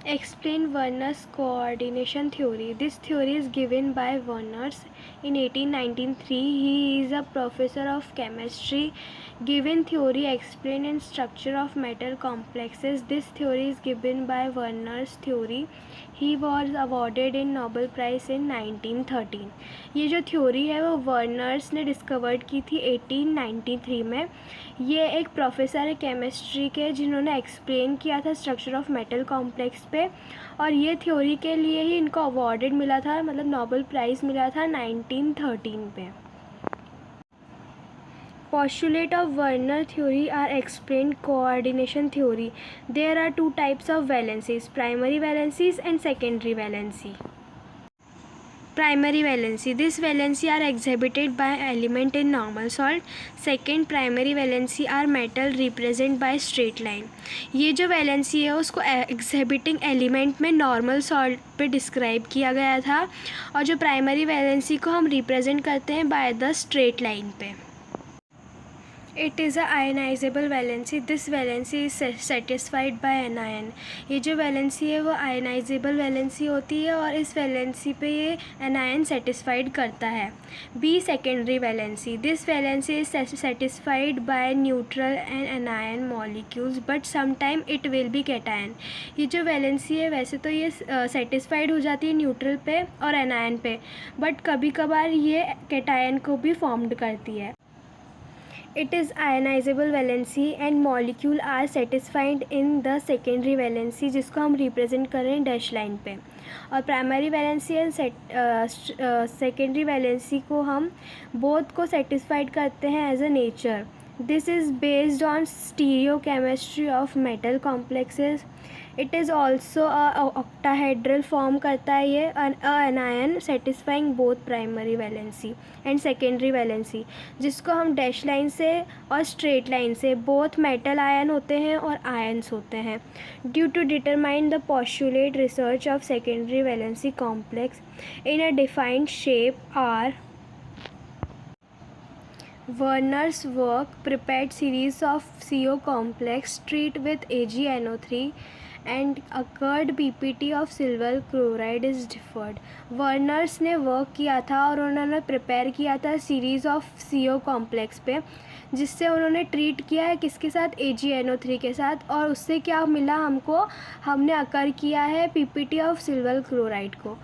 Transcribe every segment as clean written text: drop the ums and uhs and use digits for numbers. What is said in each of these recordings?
Explain Werner's coordination theory. This theory is given by Werner in 1893. He is a professor of chemistry. Given theory explain in structure of metal complexes. This theory is given by Werner's theory. He was awarded in Nobel Prize in 1913. ये जो theory है वो Werner's ने discovered की थी 1893 में. ये एक प्रोफेसर है केमिस्ट्री के जिन्होंने एक्सप्लेन किया था स्ट्रक्चर ऑफ मेटल कॉम्प्लेक्स पे, और ये थ्योरी के लिए ही इनको अवॉर्डेड मिला था, मतलब नोबेल प्राइज़ मिला था 1913 पे. Postulate of Werner theory are explained coordination theory. There are two types of valencies, primary valencies and secondary valency. Primary valency. This valency are exhibited by element in normal salt. Second, primary valency are metal represent by straight line. ये जो valency है उसको exhibiting element में normal salt पे describe किया गया था, और जो primary valency को हम represent करते हैं by the straight line पे. It is a ionizable valency. This valency is satisfied by anion. ये जो valency है वो ionizable valency होती है और इस valency पे ये anion satisfied करता है. B secondary valency. This valency is satisfied by neutral and anion molecules, but sometime it will be cation. ये जो valency है वैसे तो ये satisfied हो जाती है neutral पे और anion पे, but कभी कभार ये cation को भी formed करती है. It is ionizable valency and molecule are satisfied in the secondary valency, जिसको हम represent कर रहे हैं डैश लाइन पे, और primary valency and secondary valency को हम बोथ को सेटिस्फाइड करते हैं as a nature. This is based on stereochemistry of metal complexes. It is also octahedral form करता है ये anion satisfying both primary valency and secondary valency, जिसको हम डैश लाइन से और स्ट्रेट लाइन से बोथ मेटल आयन होते हैं और आयन्स होते हैं. Due to determine the postulate research of secondary valency complex in a defined shape are Werner's work prepared series of CO complex treat with AgNO3 and occurred PPT of silver chloride is differed. Werner's ने work किया था और उन्होंने prepare किया था series of CO complex पे, जिससे उन्होंने ट्रीट किया है किसके साथ, AgNO3 के साथ, और उससे क्या मिला हमको, हमने अकर किया है PPT ऑफ सिल्वर क्लोराइड को.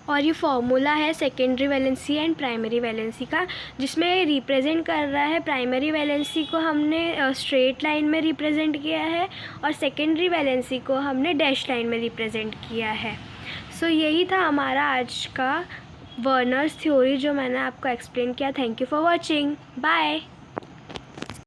और ये फॉर्मूला है secondary valency and primary valency का, जिसमें रिप्रेजेंट कर रहा है प्राइमरी वैलेंसी को हमने स्ट्रेट लाइन में रिप्रेजेंट किया है और सेकेंडरी वैलेंसी को हमने डैश लाइन में रिप्रेजेंट किया है. सो यही था हमारा आज का वर्नर्स थ्योरी जो मैंने आपको एक्सप्लेन किया. Thank you for watching. Bye.